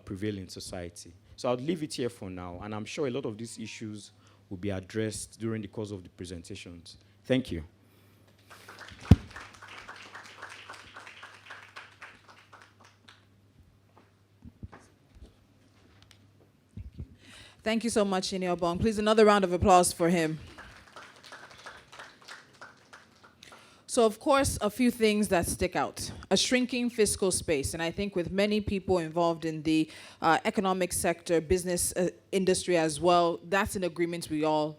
prevail in society. So I'll leave it here for now, and I'm sure a lot of these issues will be addressed during the course of the presentations. Thank you. Thank you so much, Bong. Please, another round of applause for him. So, of course, a few things that stick out. A shrinking fiscal space. And I think with many people involved in the economic sector, business industry as well, that's an agreement we all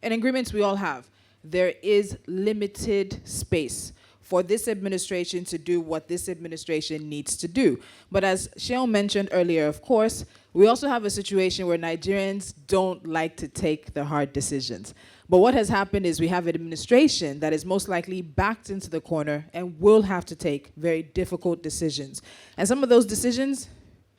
have. There is limited space for this administration to do what this administration needs to do. But as Sheol mentioned earlier, of course, we also have a situation where Nigerians don't like to take the hard decisions. But what has happened is we have an administration that is most likely backed into the corner and will have to take very difficult decisions. And some of those decisions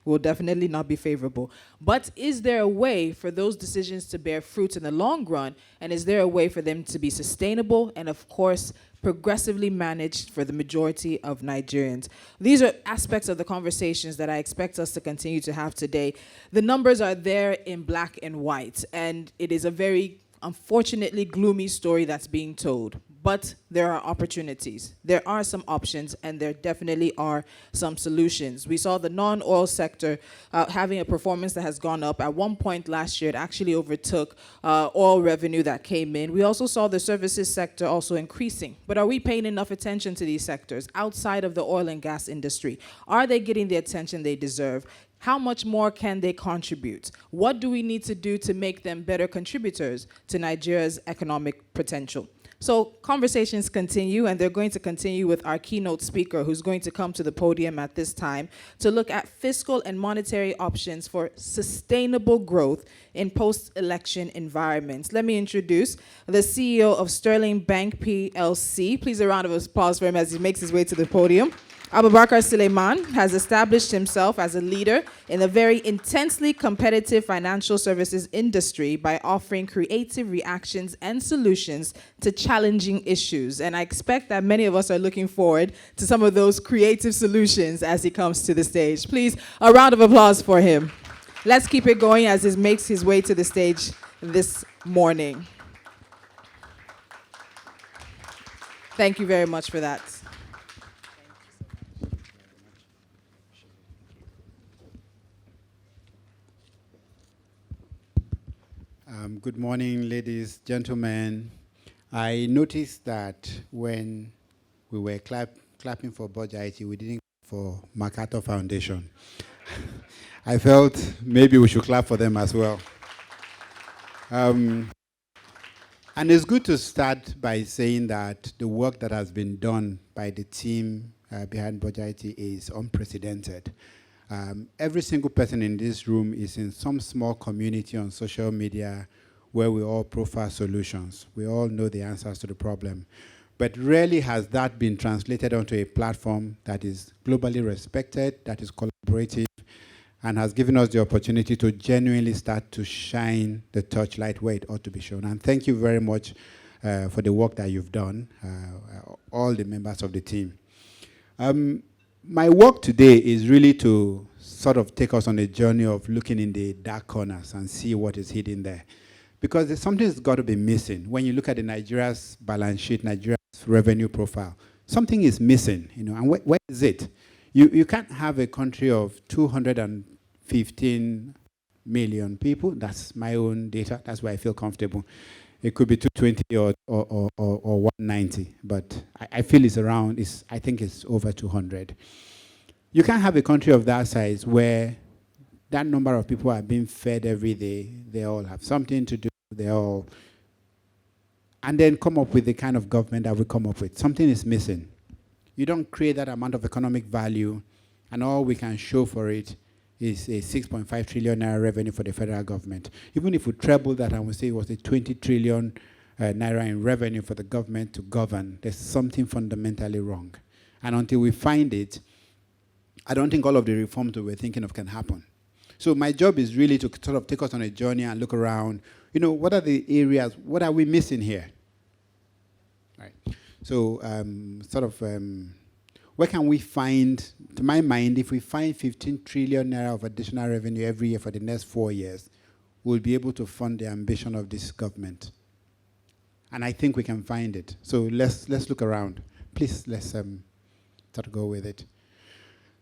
will definitely not be favorable. But is there a way for those decisions to bear fruit in the long run? And is there a way for them to be sustainable and, of course, progressively managed for the majority of Nigerians? These are aspects of the conversations that I expect us to continue to have today. The numbers are there in black and white, and it is a very unfortunately gloomy story that's being told. But there are opportunities. There are some options, and there definitely are some solutions. We saw the non-oil sector having a performance that has gone up. At one point last year, it actually overtook oil revenue that came in. We also saw the services sector also increasing. But are we paying enough attention to these sectors outside of the oil and gas industry? Are they getting the attention they deserve? How much more can they contribute? What do we need to do to make them better contributors to Nigeria's economic potential? So conversations continue, and they're going to continue with our keynote speaker, who's going to come to the podium at this time to look at fiscal and monetary options for sustainable growth in post-election environments. Let me introduce the CEO of Sterling Bank PLC. Please, a round of applause for him as he makes his way to the podium. Abubakar Suleiman has established himself as a leader in the very intensely competitive financial services industry by offering creative reactions and solutions to challenging issues. And I expect that many of us are looking forward to some of those creative solutions as he comes to the stage. Please, a round of applause for him. Let's keep it going as he makes his way to the stage this morning. Thank you very much for that. Good morning, ladies, gentlemen. I noticed that when we were clapping for Budget IT, we didn't clap for MacArthur Foundation. I felt maybe we should clap for them as well. And it's good to start by saying that the work that has been done by the team behind Budget IT is unprecedented. Every single person in this room is in some small community on social media where we all profile solutions. We all know the answers to the problem. But rarely has that been translated onto a platform that is globally respected, that is collaborative, and has given us the opportunity to genuinely start to shine the torchlight where it ought to be shown. And thank you very much for the work that you've done, all the members of the team. My work today is really to sort of take us on a journey of looking in the dark corners and see what is hidden there. Because there's something that's got to be missing. When you look at Nigeria's balance sheet, Nigeria's revenue profile, something is missing, and where is it? You can't have a country of 215 million people. That's my own data. That's where I feel comfortable. It could be 220 or 190, but I feel it's around, I think it's over 200. You can't have a country of that size where that number of people are being fed every day. They all have something to do. And then come up with the kind of government that we come up with. Something is missing. You don't create that amount of economic value, and all we can show for it is a 6.5 trillion naira revenue for the federal government. Even if we treble that and we say it was a 20 trillion naira in revenue for the government to govern, there's something fundamentally wrong. And until we find it, I don't think all of the reforms that we're thinking of can happen. So my job is really to sort of take us on a journey and look around, what are the areas, what are we missing here? Right. So where can we find, to my mind, if we find 15 trillion naira of additional revenue every year for the next 4 years, we'll be able to fund the ambition of this government. And I think we can find it. So let's look around. Please, let's start to go with it.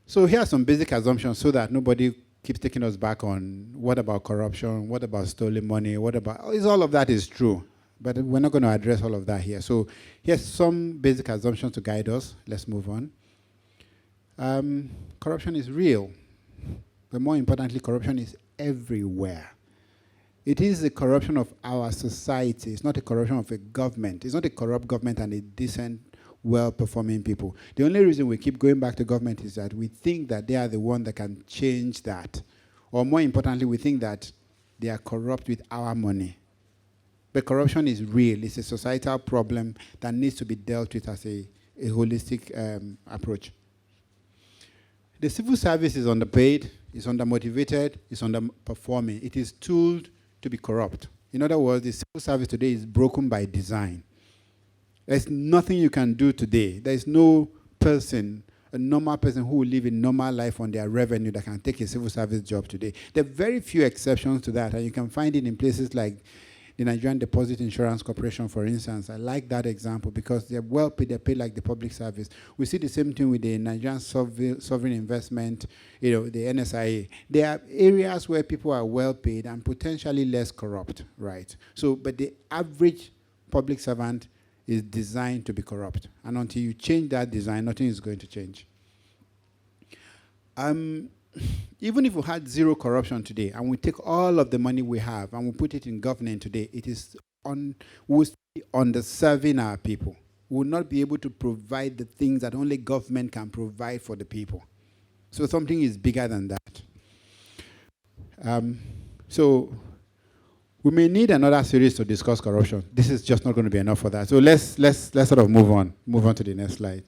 So here are some basic assumptions so that nobody keeps taking us back on what about corruption, what about stolen money, what about, all of that is true. But we're not going to address all of that here. So here's some basic assumptions to guide us. Let's move on. Corruption is real. But more importantly, corruption is everywhere. It is the corruption of our society. It's not a corruption of a government. It's not a corrupt government and a decent, well-performing people. The only reason we keep going back to government is that we think that they are the one that can change that. Or more importantly, we think that they are corrupt with our money. But corruption is real. It's a societal problem that needs to be dealt with as a holistic approach. The civil service is underpaid, is undermotivated, is underperforming. It is tooled to be corrupt. In other words, the civil service today is broken by design. There's nothing you can do today. There's no person, a normal person who will live a normal life on their revenue that can take a civil service job today. There are very few exceptions to that, and you can find it in places like the Nigerian Deposit Insurance Corporation, for instance. I like that example because they're well paid, they're paid like the public service. We see the same thing with the Nigerian Sovereign Investment, the NSIA. There are areas where people are well paid and potentially less corrupt, right? So, but the average public servant is designed to be corrupt. And until you change that design, nothing is going to change. Even if we had zero corruption today, and we take all of the money we have and we put it in governance today, it is we'll be underserving our people. We will not be able to provide the things that only government can provide for the people. So something is bigger than that. So we may need another series to discuss corruption. This is just not going to be enough for that. So let's sort of move on to the next slide.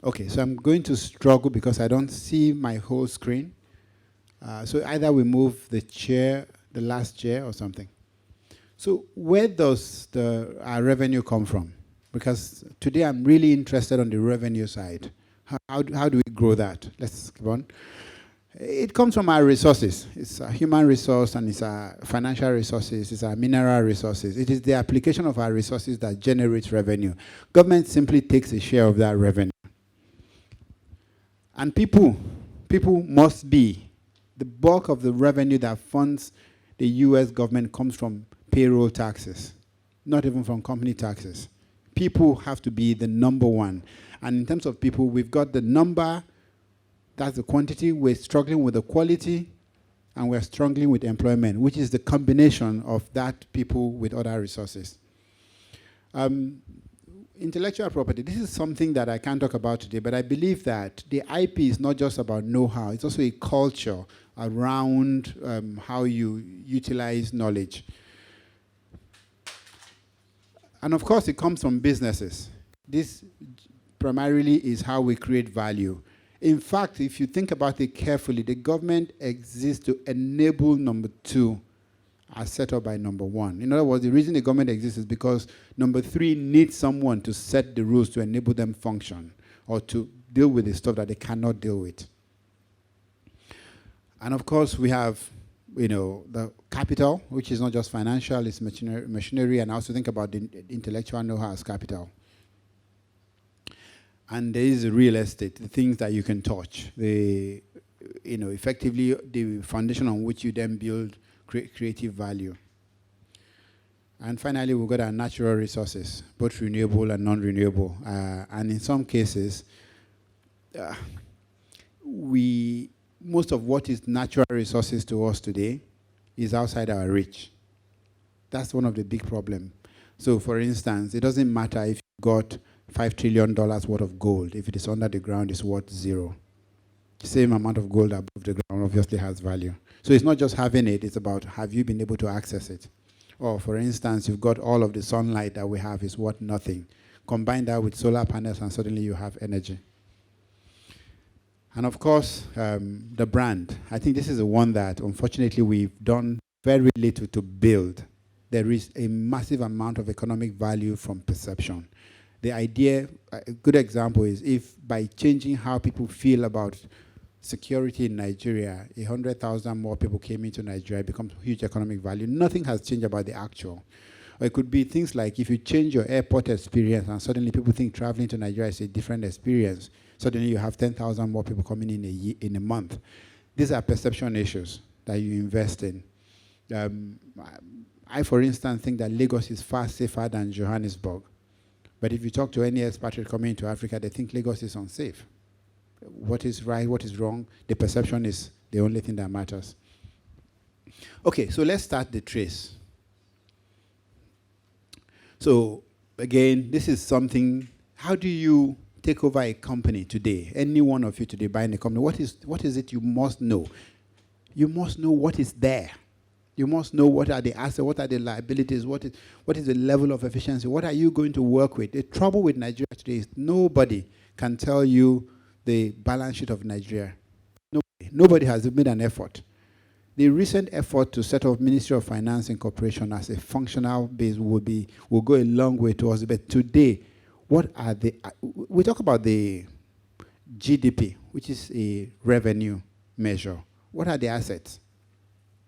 Okay, so I'm going to struggle because I don't see my whole screen. So either we move the last chair or something. So where does our revenue come from? Because today I'm really interested on the revenue side. How do we grow that? Let's keep on. It comes from our resources. It's a human resource and it's our financial resources, it's our mineral resources. It is the application of our resources that generates revenue. Government simply takes a share of that revenue. And people must be, the bulk of the revenue that funds the US government comes from payroll taxes, not even from company taxes. People have to be the number one. And in terms of people, we've got the number. That's the quantity. We're struggling with the quality, and we're struggling with employment, which is the combination of that people with other resources. Intellectual property, this is something that I can't talk about today, but I believe that the IP is not just about know-how. It's also a culture around how you utilize knowledge. And of course, it comes from businesses. This primarily is how we create value. In fact, if you think about it carefully, the government exists to enable number two as set up by number one. In other words, the reason the government exists is because number three needs someone to set the rules to enable them function or to deal with the stuff that they cannot deal with. And of course, we have the capital, which is not just financial, it's machinery, and I also think about the intellectual know-how as capital. And there is real estate, the things that you can touch, effectively the foundation on which you then build creative value. And finally, we've got our natural resources, both renewable and non-renewable. And in some cases, most of what is natural resources to us today is outside our reach. That's one of the big problems. So for instance, it doesn't matter if you got $5 trillion worth of gold. If it is under the ground, it's worth zero. The same amount of gold above the ground obviously has value. So it's not just having it, it's about have you been able to access it. Or for instance, you've got all of the sunlight that we have is worth nothing. Combine that with solar panels and suddenly you have energy. And of course, the brand. I think this is the one that unfortunately we've done very little to build. There is a massive amount of economic value from perception. The idea, a good example is if by changing how people feel about security in Nigeria, 100,000 more people came into Nigeria, it becomes huge economic value. Nothing has changed about the actual. Or it could be things like if you change your airport experience and suddenly people think traveling to Nigeria is a different experience, suddenly you have 10,000 more people coming in a month. These are perception issues that you invest in. I, for instance, think that Lagos is far safer than Johannesburg. But if you talk to any expatriate coming into Africa, they think Lagos is unsafe. What is right, what is wrong, the perception is the only thing that matters. Okay, so let's start the trace. So again, this is something, how do you take over a company today? Any one of you today buying a company, what is it you must know? You must know what is there. You must know what are the assets, what are the liabilities, what is the level of efficiency, what are you going to work with? The trouble with Nigeria today is nobody can tell you the balance sheet of Nigeria. Nobody has made an effort. The recent effort to set up Ministry of Finance and Corporation as a functional base will go a long way towards it. But today, what are we talk about the GDP, which is a revenue measure. What are the assets?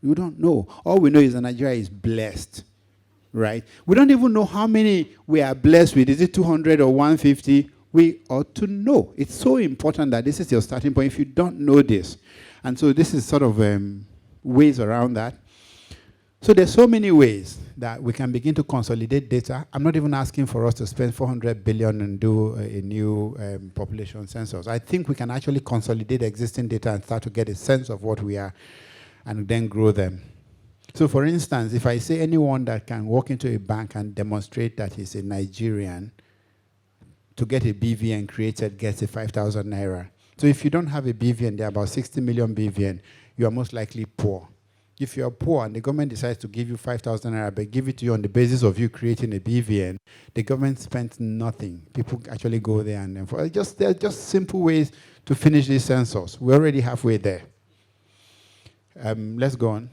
We don't know. All we know is that Nigeria is blessed, right? We don't even know how many we are blessed with. Is it 200 or 150? We ought to know. It's so important that this is your starting point if you don't know this. And so this is sort of ways around that. So there's so many ways that we can begin to consolidate data. I'm not even asking for us to spend 400 billion and do a new population census. I think we can actually consolidate existing data and start to get a sense of what we are and then grow them. So for instance, if I say anyone that can walk into a bank and demonstrate that he's a Nigerian, to get a BVN created gets a 5,000 naira. So if you don't have a BVN, there are about 60 million BVN, you are most likely poor. If you are poor and the government decides to give you 5,000 naira, but give it to you on the basis of you creating a BVN, the government spends nothing. People actually go there and then there are just simple ways to finish this census. We're already halfway there. Let's go on.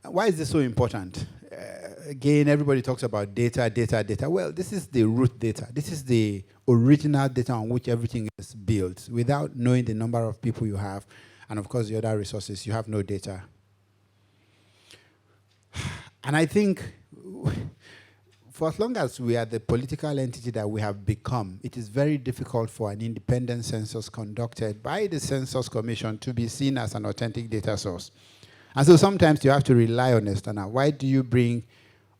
Why is this so important? Again, everybody talks about data. Well, this is the root data. This is the original data on which everything is built. Without knowing the number of people you have, and of course the other resources, you have no data. And I think for as long as we are the political entity that we have become, it is very difficult for an independent census conducted by the Census Commission to be seen as an authentic data source. And so sometimes you have to rely on external. Why do you bring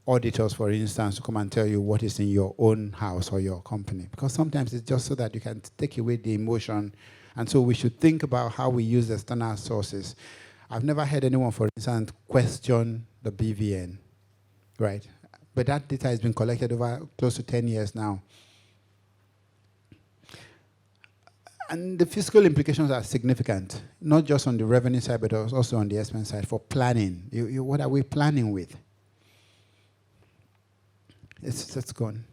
auditors, for instance, to come and tell you what is in your own house or your company? Because sometimes it's just so that you can take away the emotion. And so we should think about how we use external sources. I've never heard anyone, for instance, question the BVN, right? But that data has been collected over close to 10 years now. And the fiscal implications are significant, not just on the revenue side, but also on the expense side for planning. What are we planning with? Let's go on.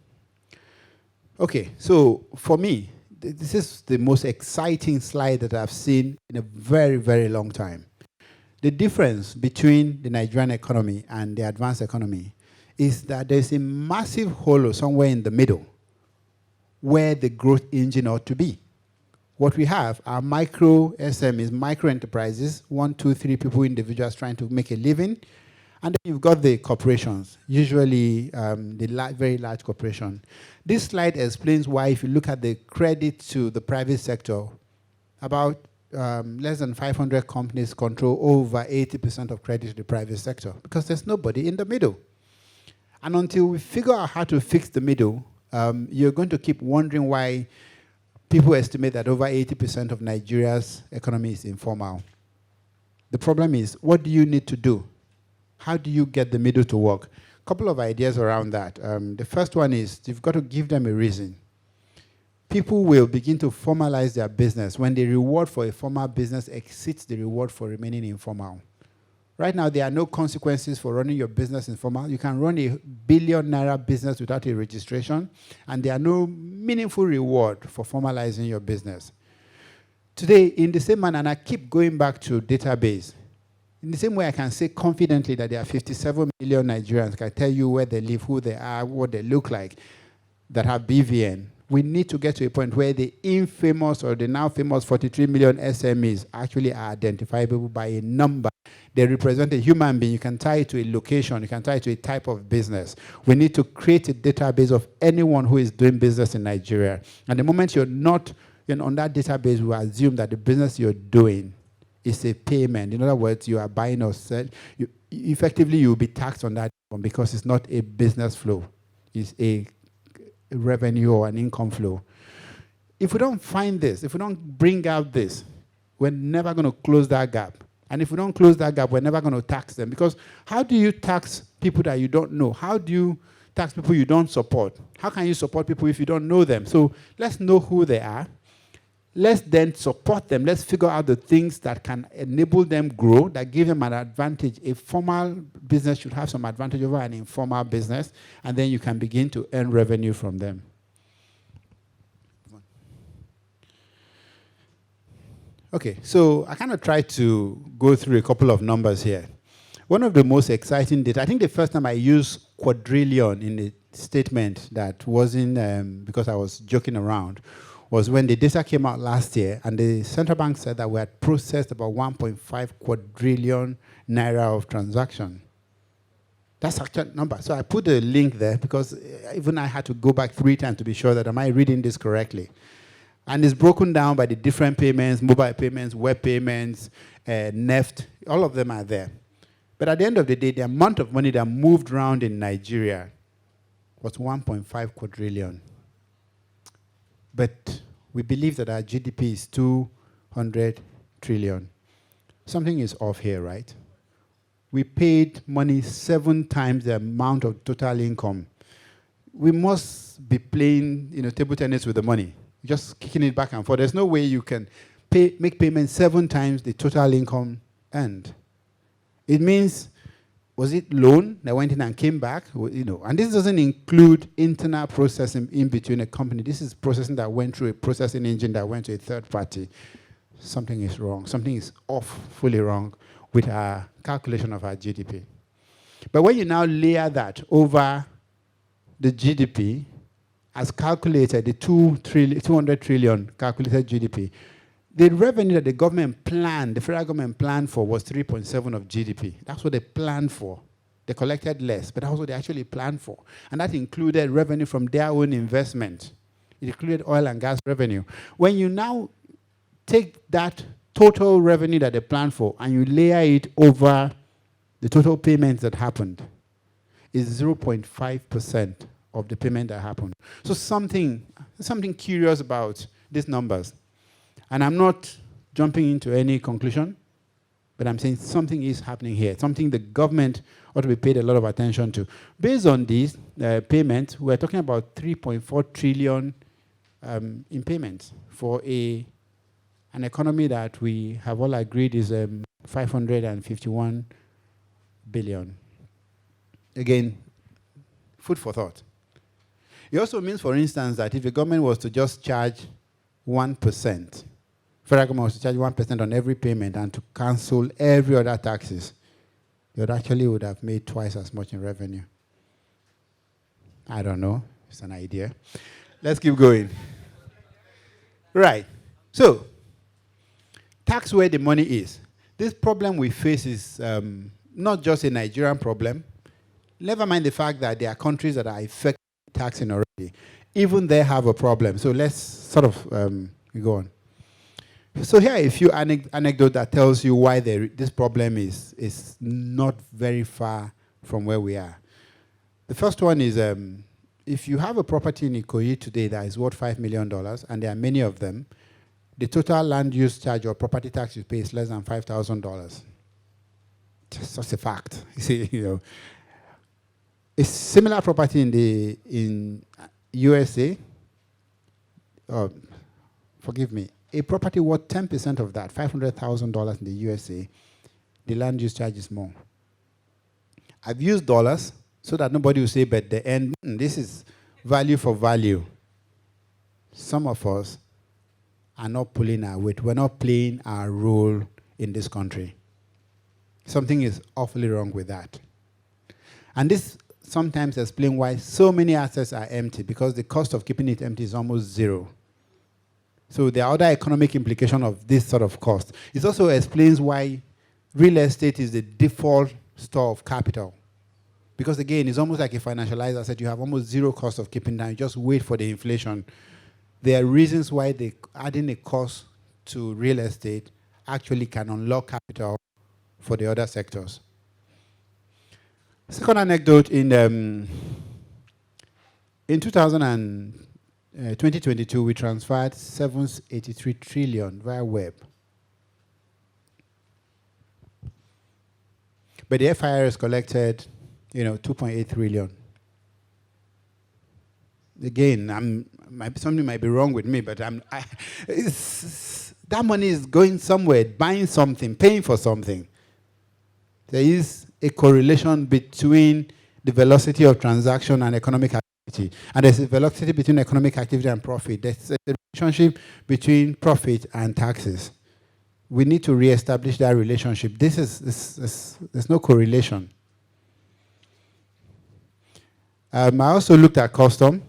Okay, so for me, this is the most exciting slide that I've seen in a very, very long time. The difference between the Nigerian economy and the advanced economy is that there's a massive hole somewhere in the middle where the growth engine ought to be. What we have are micro SMEs, micro enterprises, 1, 2, 3 people, individuals trying to make a living. And then you've got the corporations, usually the very large corporation. This slide explains why, if you look at the credit to the private sector, about less than 500 companies control over 80% of credit to the private sector, because there's nobody in the middle. And until we figure out how to fix the middle, you're going to keep wondering why people estimate that over 80% of Nigeria's economy is informal. The problem is, what do you need to do? How do you get the middle to work? A couple of ideas around that. The first one is you've got to give them a reason. People will begin to formalize their business when the reward for a formal business exceeds the reward for remaining informal. Right now, there are no consequences for running your business informal. You can run a billion naira business without a registration, and there are no meaningful reward for formalizing your business. Today, in the same manner, and I keep going back to database, in the same way I can say confidently that there are 57 million Nigerians, I can tell you where they live, who they are, what they look like. that have BVN, we need to get to a point where the infamous or the now famous 43 million SMEs actually are identifiable by a number. They represent a human being. You can tie it to a location. You can tie it to a type of business. We need to create a database of anyone who is doing business in Nigeria. And the moment you're not on that database, we assume that the business you're doing is a payment. In other words, you are buying or selling. Effectively, you will be taxed on that one because it's not a business flow. It's a revenue or an income flow. If we don't find this, if we don't bring out this, we're never going to close that gap. And if we don't close that gap, we're never going to tax them. Because how do you tax people that you don't know? How do you tax people you don't support? How can you support people if you don't know them? So let's know who they are. Let's then support them. Let's figure out the things that can enable them grow, that give them an advantage. A formal business should have some advantage over an informal business, and then you can begin to earn revenue from them. Okay, so I kind of tried to go through a couple of numbers here. One of the most exciting data, I think the first time I used quadrillion in a statement that wasn't because I was joking around, was when the data came out last year, and the central bank said that we had processed about 1.5 quadrillion naira of transaction. That's actual number. So I put a link there because even I had to go back 3 times to be sure that am I reading this correctly. And it's broken down by the different payments, mobile payments, web payments, NEFT, all of them are there. But at the end of the day, the amount of money that moved around in Nigeria was 1.5 quadrillion. But we believe that our GDP is 200 trillion. Something is off here, right? We paid money 7 times the amount of total income. We must be playing, table tennis with the money, just kicking it back and forth. There's no way you can make payments 7 times the total income earned. It means, was it loan that went in and came back? And this doesn't include internal processing in between a company. This is processing that went through a processing engine that went to a third party. Something is wrong. Something is off, fully wrong with our calculation of our GDP. But when you now layer that over the GDP, as calculated, the 200 trillion calculated GDP, the revenue that the government planned, the federal government planned for was 3.7 of GDP. That's what they planned for. They collected less, but that's what they actually planned for. And that included revenue from their own investment. It included oil and gas revenue. When you now take that total revenue that they planned for and you layer it over the total payments that happened, it's 0.5% of the payment that happened. So something curious about these numbers. And I'm not jumping into any conclusion, but I'm saying something is happening here, something the government ought to be paid a lot of attention to. Based on these payments, we're talking about 3.4 trillion in payments for an economy that we have all agreed is 551 billion. Again, food for thought. It also means, for instance, that if the government was to just charge 1%, federal government was to charge 1% on every payment and to cancel every other taxes, it actually would have made twice as much in revenue. I don't know. It's an idea. Let's keep going. Right. So, tax where the money is. This problem we face is not just a Nigerian problem. Never mind the fact that there are countries that are effectively taxing already. Even they have a problem. So let's sort of go on. So here are a few anecdotes that tells you why this problem is not very far from where we are. The first one is if you have a property in Ikoyi today that is worth $5 million, and there are many of them, the total land use charge or property tax you pay is less than $5,000. It's just a fact. You see, a similar property in USA, forgive me, a property worth 10% of that, $500,000 in the USA, the land use charge is more. I've used dollars so that nobody will say, but the end, this is value for value. Some of us are not pulling our weight. We're not playing our role in this country. Something is awfully wrong with that. And this sometimes explain why so many assets are empty, because the cost of keeping it empty is almost zero. So there are other economic implications of this sort of cost. It also explains why real estate is the default store of capital. Because again, it's almost like a financialized asset. You have almost zero cost of keeping that. You just wait for the inflation. There are reasons why adding a cost to real estate actually can unlock capital for the other sectors. Second anecdote, in 2022, we transferred 783 trillion via web. But the FIRS collected, 2.8 trillion. Again, something might be wrong with me, but that money is going somewhere, buying something, paying for something. There is a correlation between the velocity of transaction and economic activity. And there's a velocity between economic activity and profit. There's a relationship between profit and taxes. We need to reestablish that relationship. There's no correlation. I also looked at custom.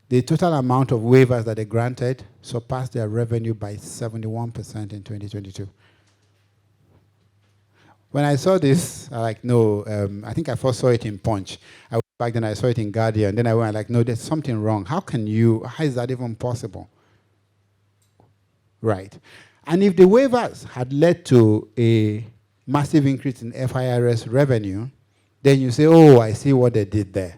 The total amount of waivers that they granted surpassed their revenue by 71% in 2022. When I saw this, I like, no, I think I first saw it in Punch. I went back then, I saw it in Guardian. Then I went like, no, there's something wrong. How is that even possible? Right. And if the waivers had led to a massive increase in FIRS revenue, then you say, oh, I see what they did there.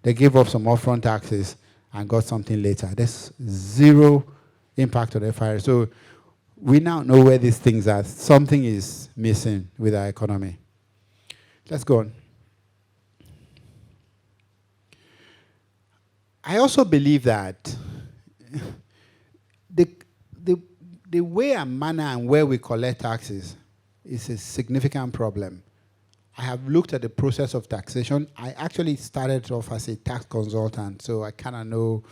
They gave up some upfront taxes and got something later. There's zero impact on FIRS. So we now know where these things are. Something is missing with our economy. Let's go on. I also believe that the way and manner and where we collect taxes is a significant problem. I have looked at the process of taxation. I actually started off as a tax consultant, so I kind of know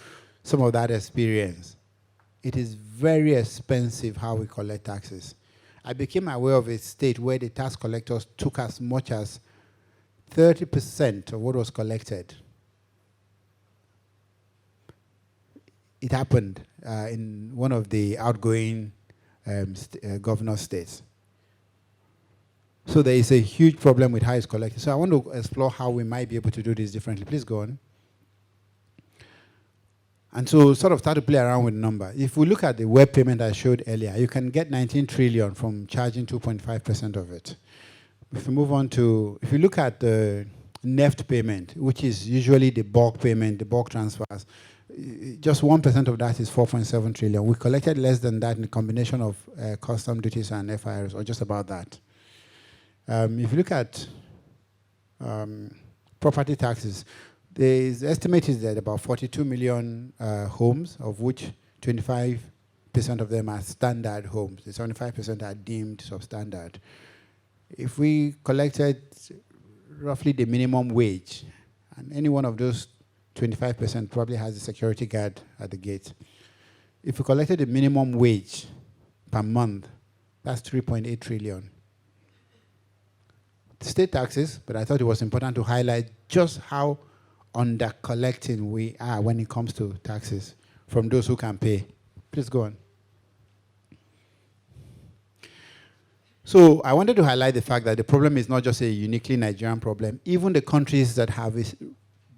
some of that experience. It is very expensive how we collect taxes. I became aware of a state where the tax collectors took as much as 30% of what was collected. It happened in one of the outgoing governor states. So there is a huge problem with how it's collected. So I want to explore how we might be able to do this differently. Please go on. And so sort of start to play around with the number. If we look at the web payment I showed earlier, you can get 19 trillion from charging 2.5% of it. If we move on to, if you look at the NEFT payment, which is usually the bulk payment, the bulk transfers, just 1% of that is 4.7 trillion. We collected less than that in a combination of custom duties and FIRs, or just about that. If you look at property taxes, the estimate is that about 42 million homes, of which 25% of them are standard homes. The 75% are deemed substandard. If we collected roughly the minimum wage, and any one of those 25% probably has a security guard at the gate. If we collected the minimum wage per month, that's 3.8 trillion. State taxes, but I thought it was important to highlight just how under collecting we are when it comes to taxes from those who can pay. Please go on. So I wanted to highlight the fact that the problem is not just a uniquely Nigerian problem. Even the countries that have, the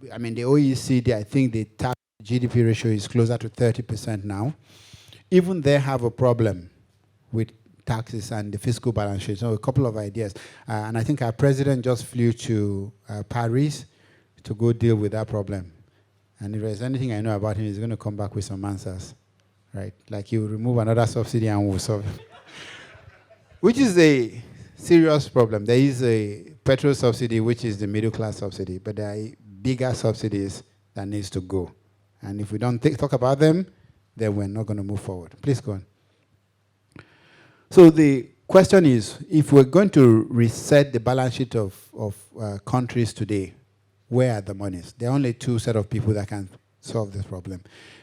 OECD, I think the tax GDP ratio is closer to 30% now. Even they have a problem with taxes and the fiscal balance sheet. So a couple of ideas. And I think our president just flew to Paris to go deal with that problem. And if there's anything I know about him, he's going to come back with some answers, right? Like he will remove another subsidy and we'll solve it. Which is a serious problem. There is a petrol subsidy, which is the middle class subsidy, but there are bigger subsidies that needs to go. And if we don't talk about them, then we're not going to move forward. Please go on. So the question is, if we're going to reset the balance sheet of countries today, where are the monies? There are only two set of people that can solve this problem.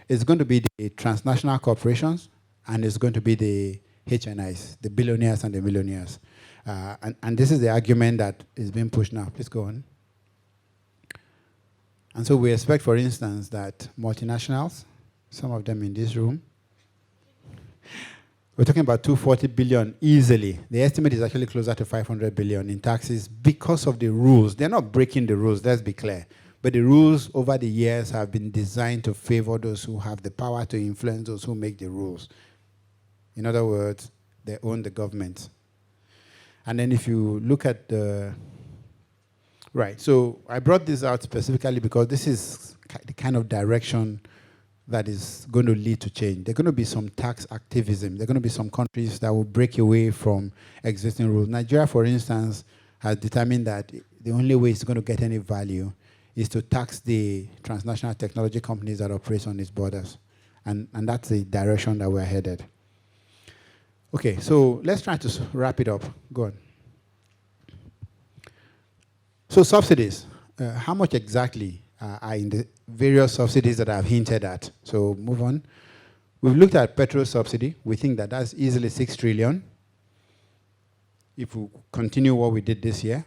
It's going to be the transnational corporations, and it's going to be the HNIs, the billionaires and the millionaires. And this is the argument that is being pushed now. Please go on. And so we expect, for instance, that multinationals, some of them in this room, we're talking about 240 billion easily. The estimate is actually closer to 500 billion in taxes because of the rules. They're not breaking the rules, let's be clear. But the rules over the years have been designed to favor those who have the power to influence those who make the rules. In other words, they own the government. And then if you look at the... Right, so I brought this out specifically because this is the kind of direction that is going to lead to change. There are going to be some tax activism. There are going to be some countries that will break away from existing rules. Nigeria, for instance, has determined that the only way it's going to get any value is to tax the transnational technology companies that operate on its borders. And that's the direction that we're headed. Okay, so let's try to wrap it up. Go on. So subsidies, how much exactly are in the various subsidies that I've hinted at? So move on. We've looked at petrol subsidy. We think that that's easily 6 trillion if we continue what we did this year.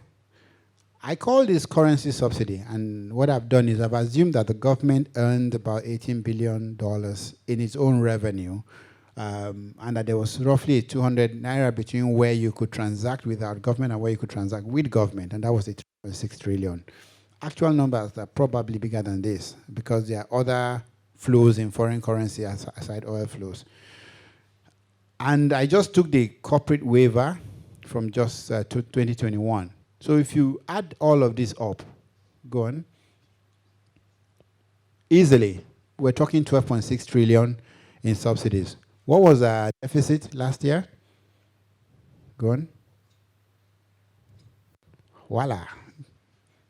I call this currency subsidy, and what I've done is I've assumed that the government earned about $18 billion in its own revenue, and that there was roughly 200 naira between where you could transact without government and where you could transact with government, and that was the 6 trillion. Actual numbers are probably bigger than this because there are other flows in foreign currency aside oil flows. And I just took the corporate waiver from just 2021. So if you add all of this up, go on, easily, we're talking 12.6 trillion in subsidies. What was our deficit last year? Go on. Voila.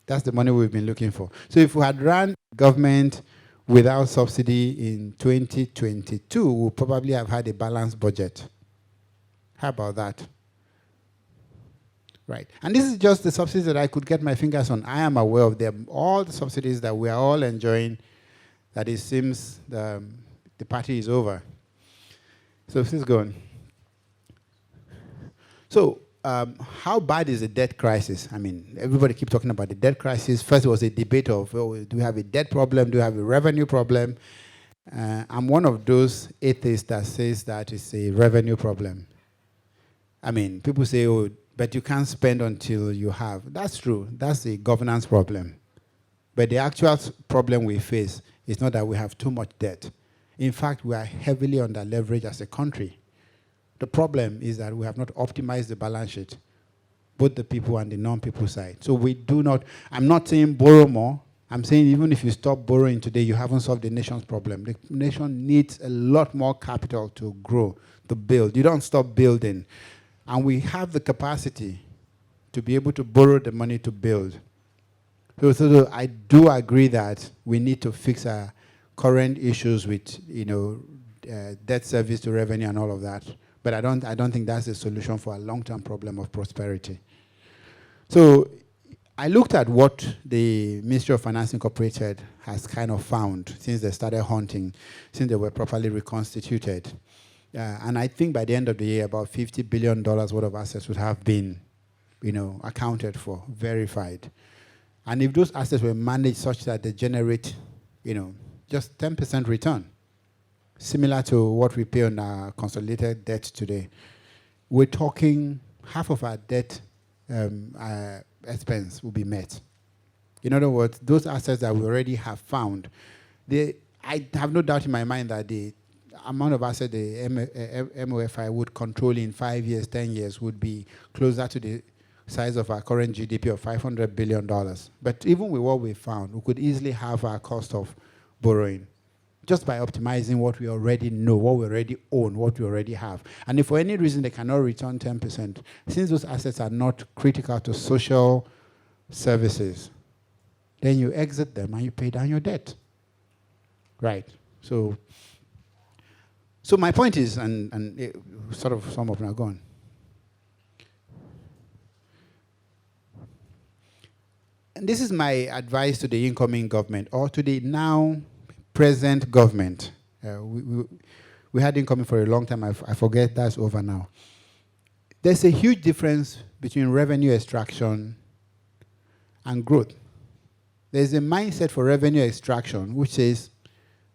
That's the money we've been looking for. So if we had run government without subsidy in 2022, we'll probably have had a balanced budget. How about that? Right. And this is just the subsidies that I could get my fingers on. I am aware of them. All the subsidies that we are all enjoying, that it seems the party is over. So please go on. So how bad is the debt crisis? I mean, everybody keeps talking about the debt crisis. First, it was a debate of, oh, do we have a debt problem? Do we have a revenue problem? I'm one of those atheists that says that it's a revenue problem. I mean, people say, oh, but you can't spend until you have. That's true. That's a governance problem. But the actual problem we face is not that we have too much debt. In fact, we are heavily under leveraged as a country. The problem is that we have not optimized the balance sheet, both the people and the non-people side. So we do not, I'm not saying borrow more. I'm saying even if you stop borrowing today, you haven't solved the nation's problem. The nation needs a lot more capital to grow, to build. You don't stop building. And we have the capacity to be able to borrow the money to build. So I do agree that we need to fix our current issues with, debt service to revenue and all of that. But I don't think that's the solution for a long-term problem of prosperity. So I looked at what the Ministry of Finance Incorporated has kind of found since they started hunting, since they were properly reconstituted. And I think by the end of the year, about $50 billion worth of assets would have been, accounted for, verified. And if those assets were managed such that they generate, just 10% return, similar to what we pay on our consolidated debt today, we're talking half of our debt expense will be met. In other words, those assets that we already have found, I have no doubt in my mind that the amount of assets the MOFI would control in 5 years, 10 years would be closer to the size of our current GDP of $500 billion. But even with what we found, we could easily have our cost of borrowing just by optimizing what we already know, what we already own, what we already have. And if for any reason they cannot return 10%, since those assets are not critical to social services, then you exit them and you pay down your debt. Right. So my point is, and it, sort of sum up now, go on. And this is my advice to the incoming government, or to the now present government. We had incoming for a long time. I forget that's over now. There's a huge difference between revenue extraction and growth. There's a mindset for revenue extraction which says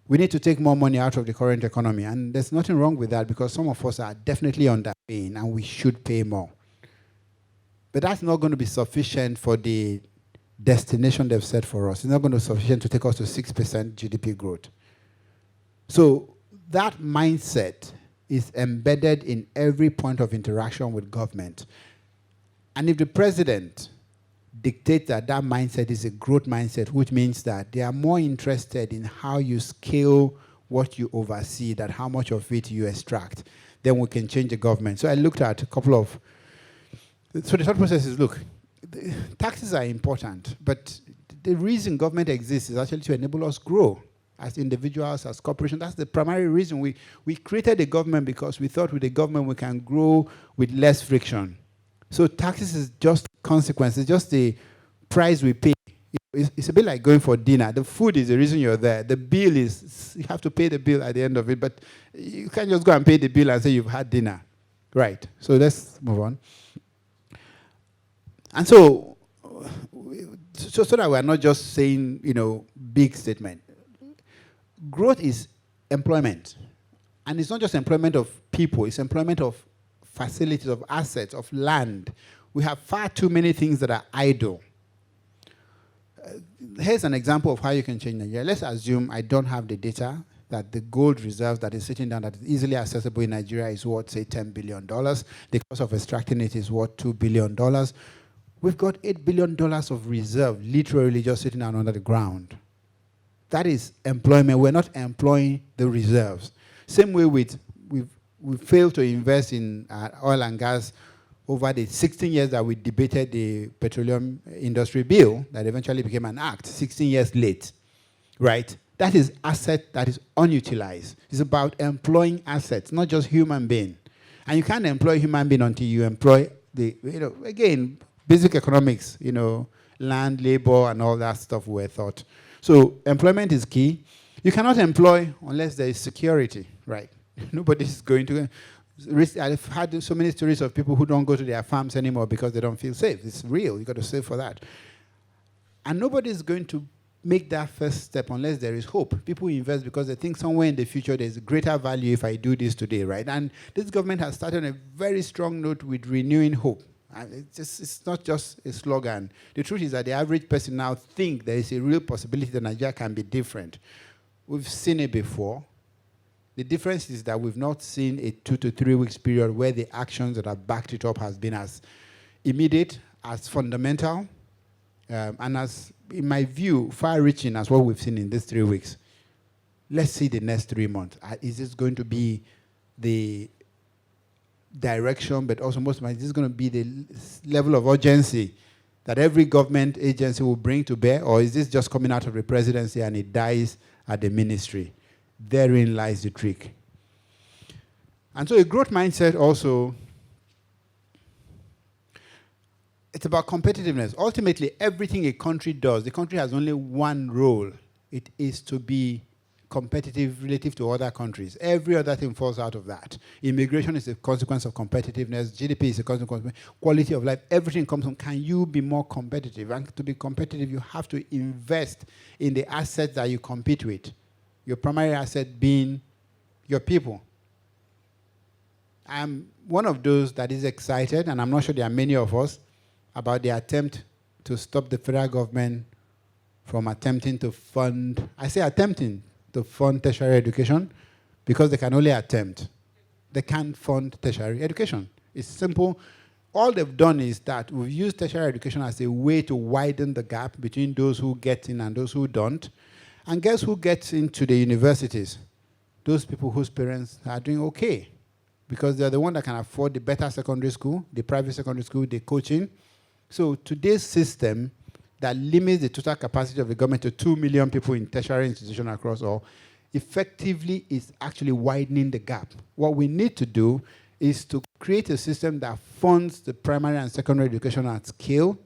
we need to take more money out of the current economy. And there's nothing wrong with that because some of us are definitely underpaying and we should pay more. But that's not going to be sufficient for the destination they've set for us. It's not going to be sufficient to take us to 6% GDP growth. So that mindset is embedded in every point of interaction with government. And if the president dictates that that mindset is a growth mindset, which means that they are more interested in how you scale what you oversee than how much of it you extract, then we can change the government. So I looked at a couple of... So the thought process is, look, taxes are important, but the reason government exists is actually to enable us grow as individuals, as corporations. That's the primary reason. We created a government because we thought with the government we can grow with less friction. So taxes is just consequence. It's just the price we pay. It's a bit like going for dinner. The food is the reason you're there. The bill is, you have to pay the bill at the end of it, but you can't just go and pay the bill and say you've had dinner. Right. So let's move on. And so that we're not just saying, big statement. Growth is employment. And it's not just employment of people, it's employment of facilities, of assets, of land. We have far too many things that are idle. Here's an example of how you can change Nigeria. Let's assume I don't have the data that the gold reserve that is sitting down that is easily accessible in Nigeria is worth, say, $10 billion. The cost of extracting it is worth $2 billion. We've got $8 billion of reserve literally just sitting down under the ground. That is employment. We're not employing the reserves. Same way with, we failed to invest in oil and gas over the 16 years that we debated the petroleum industry bill that eventually became an act, 16 years late, right? That is asset that is unutilized. It's about employing assets, not just human being. And you can't employ human being until you employ the, again, basic economics, land, labor, and all that stuff we're taught. So employment is key. You cannot employ unless there is security, right? Nobody's going to... I've had so many stories of people who don't go to their farms anymore because they don't feel safe. It's real. You've got to save for that. And nobody's going to make that first step unless there is hope. People invest because they think somewhere in the future there's greater value if I do this today, right? And this government has started on a very strong note with renewing hope. And it's not just a slogan. The truth is that the average person now thinks there is a real possibility that Nigeria can be different. We've seen it before. The difference is that we've not seen a 2 to 3 weeks period where the actions that have backed it up has been as immediate, as fundamental, and as, in my view, far-reaching as what we've seen in these 3 weeks. Let's see the next 3 months. Is this going to be the direction, but also most of it, is this going to be the level of urgency that every government agency will bring to bear, or is this just coming out of the presidency and it dies at the ministry? Therein lies the trick. And so a growth mindset also, it's about competitiveness. Ultimately, everything a country does, the country has only one role. It is to be competitive relative to other countries. Every other thing falls out of that. Immigration is a consequence of competitiveness. GDP is a consequence of quality of life. Everything comes from, can you be more competitive? And to be competitive, you have to invest in the assets that you compete with. Your primary asset being your people. I'm one of those that is excited, and I'm not sure there are many of us, about the attempt to stop the federal government from attempting to fund, I say attempting to fund tertiary education, because they can only attempt. They can't fund tertiary education. It's simple. All they've done is that we've used tertiary education as a way to widen the gap between those who get in and those who don't. And guess who gets into the universities? Those people whose parents are doing okay, because they're the one that can afford the better secondary school, the private secondary school, the coaching. So today's system that limits the total capacity of the government to 2 million people in tertiary institutions across all, effectively is actually widening the gap. What we need to do is to create a system that funds the primary and secondary education at scale,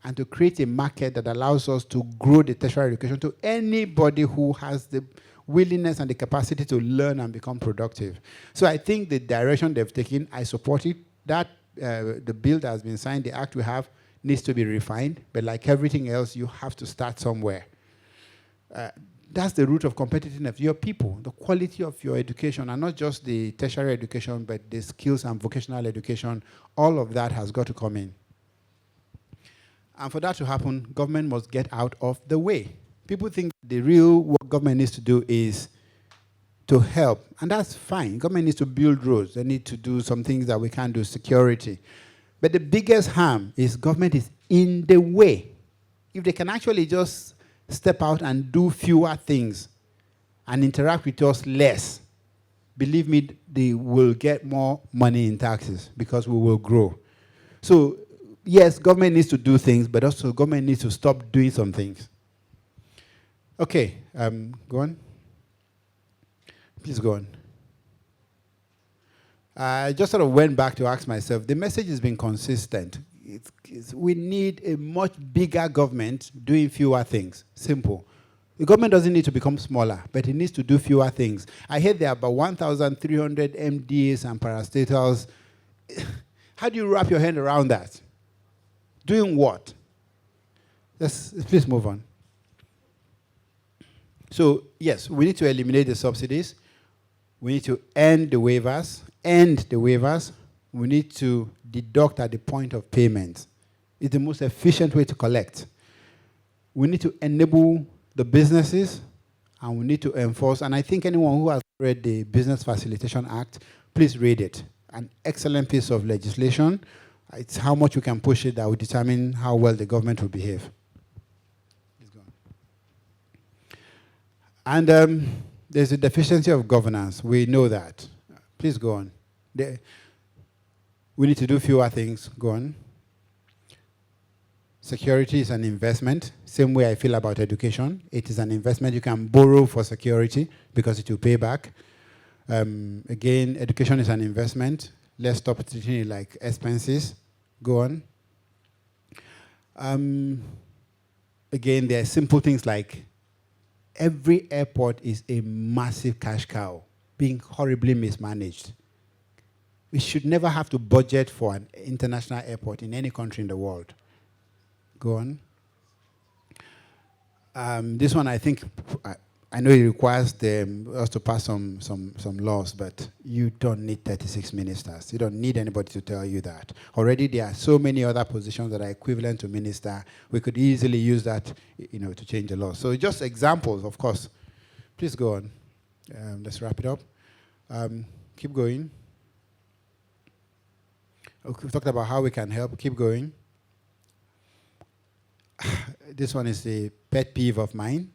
and to create a market that allows us to grow the tertiary education to anybody who has the willingness and the capacity to learn and become productive. So I think the direction they've taken, I support it. That the bill that has been signed, the act we have, needs to be refined, but like everything else, you have to start somewhere. That's the root of competitiveness. Your people, the quality of your education, and not just the tertiary education, but the skills and vocational education, all of that has got to come in. And for that to happen, government must get out of the way. People think the real work government needs to do is to help, and that's fine. Government needs to build roads. They need to do some things that we can't do, security. But the biggest harm is government is in the way. If they can actually just step out and do fewer things and interact with us less, believe me, they will get more money in taxes because we will grow. So, yes, government needs to do things, but also government needs to stop doing some things. Okay, go on. Please go on. I just sort of went back to ask myself, the message has been consistent. We need a much bigger government doing fewer things. Simple. The government doesn't need to become smaller, but it needs to do fewer things. I heard there are about 1,300 MDAs and parastatals. How do you wrap your hand around that? Doing what? Please move on. So, yes, we need to eliminate the subsidies. We need to end the waivers. We need to deduct at the point of payment. It's the most efficient way to collect. We need to enable the businesses, and we need to enforce. And I think anyone who has read the Business Facilitation Act, please read it. An excellent piece of legislation. It's how much we can push it that will determine how well the government will behave. Please go on. And there's a deficiency of governance. We know that. Please go on. We need to do fewer things. Go on. Security is an investment. Same way I feel about education. It is an investment. You can borrow for security because it will pay back. Again, education is an investment. Let's stop treating it like expenses. Go on. Again, there are simple things like every airport is a massive cash cow being horribly mismanaged. We should never have to budget for an international airport in any country in the world. Go on. This one, I think, I know it requires us to pass some laws, but you don't need 36 ministers. You don't need anybody to tell you that. Already there are so many other positions that are equivalent to minister. We could easily use that, to change the law. So just examples, of course. Please go on. Let's wrap it up. Keep going. Okay, we've talked about how we can help. Keep going. This one is a pet peeve of mine.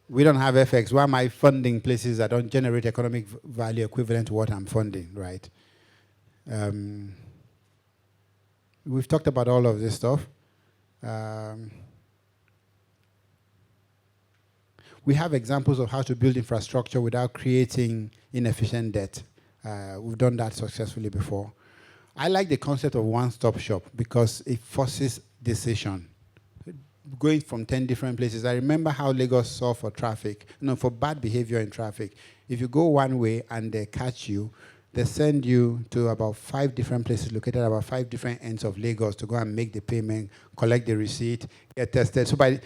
We don't have FX. Why am I funding places that don't generate economic value equivalent to what I'm funding, right? We've talked about all of this stuff. We have examples of how to build infrastructure without creating inefficient debt. We've done that successfully before. I like the concept of one-stop shop because it forces decision. Going from 10 different places. I remember how Lagos saw for traffic, for bad behavior in traffic. If you go one way and they catch you, they send you to about 5 different places located at about 5 different ends of Lagos to go and make the payment, collect the receipt, get tested. So they're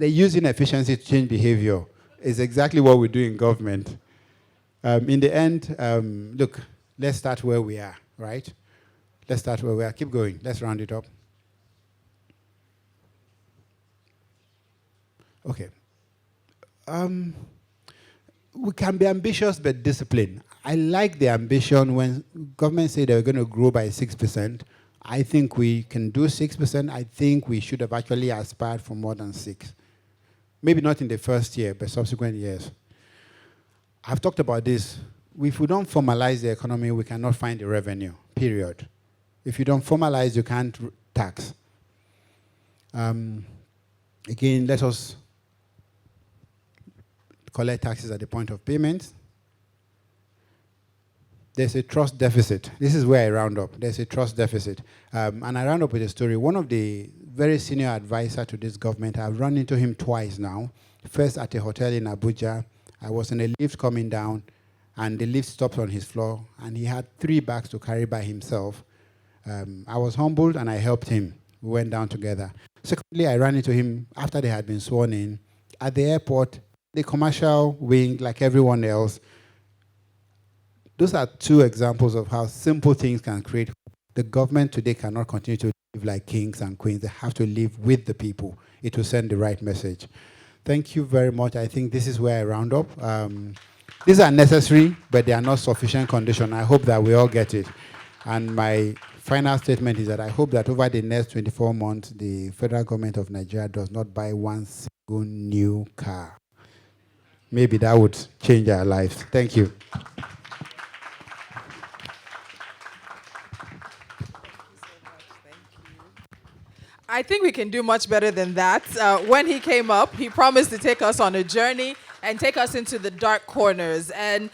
using efficiency to change behavior. It's exactly what we do in government. In the end, look, let's start where we are, right? Let's start where we are. Keep going. Let's round it up. Okay. We can be ambitious but disciplined. I like the ambition when government say they're going to grow by 6%. I think we can do 6%. I think we should have actually aspired for more than 6. Maybe not in the first year, but subsequent years. I've talked about this. If we don't formalize the economy, we cannot find the revenue, period. If you don't formalize, you can't tax. Again, let us collect taxes at the point of payment. There's a trust deficit. This is where I round up. There's a trust deficit. And I round up with a story. One of the very senior advisor to this government, I've run into him twice now. First at a hotel in Abuja. I was in a lift coming down, and the lift stopped on his floor, and he had 3 bags to carry by himself. I was humbled and I helped him. We went down together. Secondly, I ran into him after they had been sworn in at the airport, the commercial wing, like everyone else. Those are two examples of how simple things can create. The government today cannot continue to live like kings and queens. They have to live with the people. It will send the right message. Thank you very much. I think this is where I round up. These are necessary, but they are not sufficient condition. I hope that we all get it. And my final statement is that I hope that over the next 24 months, the federal government of Nigeria does not buy one single new car. Maybe that would change our lives. Thank you. I think we can do much better than that. When he came up, he promised to take us on a journey and take us into the dark corners. And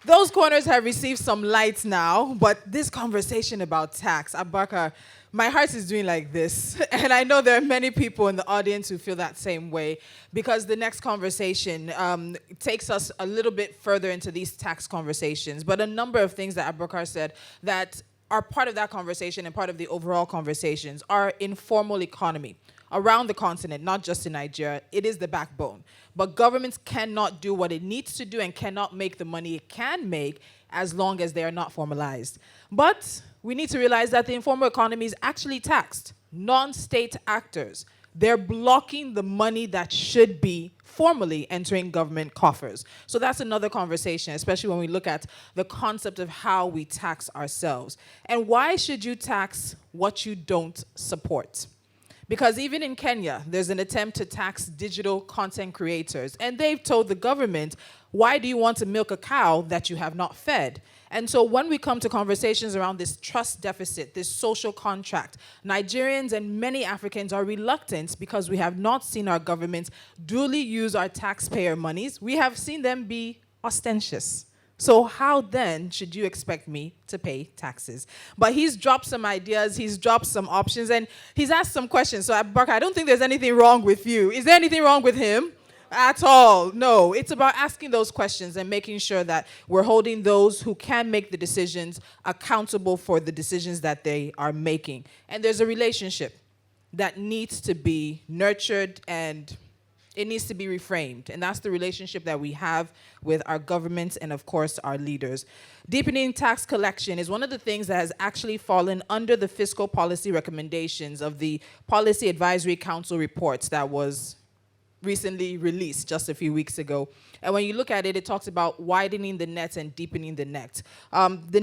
those corners have received some light now, but this conversation about tax, Abubakar, my heart is doing like this. And I know there are many people in the audience who feel that same way, because the next conversation takes us a little bit further into these tax conversations. But a number of things that Abubakar said that are part of that conversation and part of the overall conversations are informal economy around the continent, not just in Nigeria. It is the backbone. But governments cannot do what it needs to do and cannot make the money it can make as long as they are not formalized. But we need to realize that the informal economy is actually taxed. Non-state actors, they're blocking the money that should be formally entering government coffers. So that's another conversation, especially when we look at the concept of how we tax ourselves. And why should you tax what you don't support? Because even in Kenya, there's an attempt to tax digital content creators. And they've told the government, why do you want to milk a cow that you have not fed? And so when we come to conversations around this trust deficit, this social contract, Nigerians and many Africans are reluctant because we have not seen our governments duly use our taxpayer monies. We have seen them be ostentatious. So how then should you expect me to pay taxes? But he's dropped some ideas, he's dropped some options, and he's asked some questions. So Abubakar, I don't think there's anything wrong with you. Is there anything wrong with him? At all. No, it's about asking those questions and making sure that we're holding those who can make the decisions accountable for the decisions that they are making. And there's a relationship that needs to be nurtured and it needs to be reframed. And that's the relationship that we have with our governments and, of course, our leaders. Deepening tax collection is one of the things that has actually fallen under the fiscal policy recommendations of the Policy Advisory Council reports that was recently released just a few weeks ago. And when you look at it, it talks about widening the net and deepening the net. The next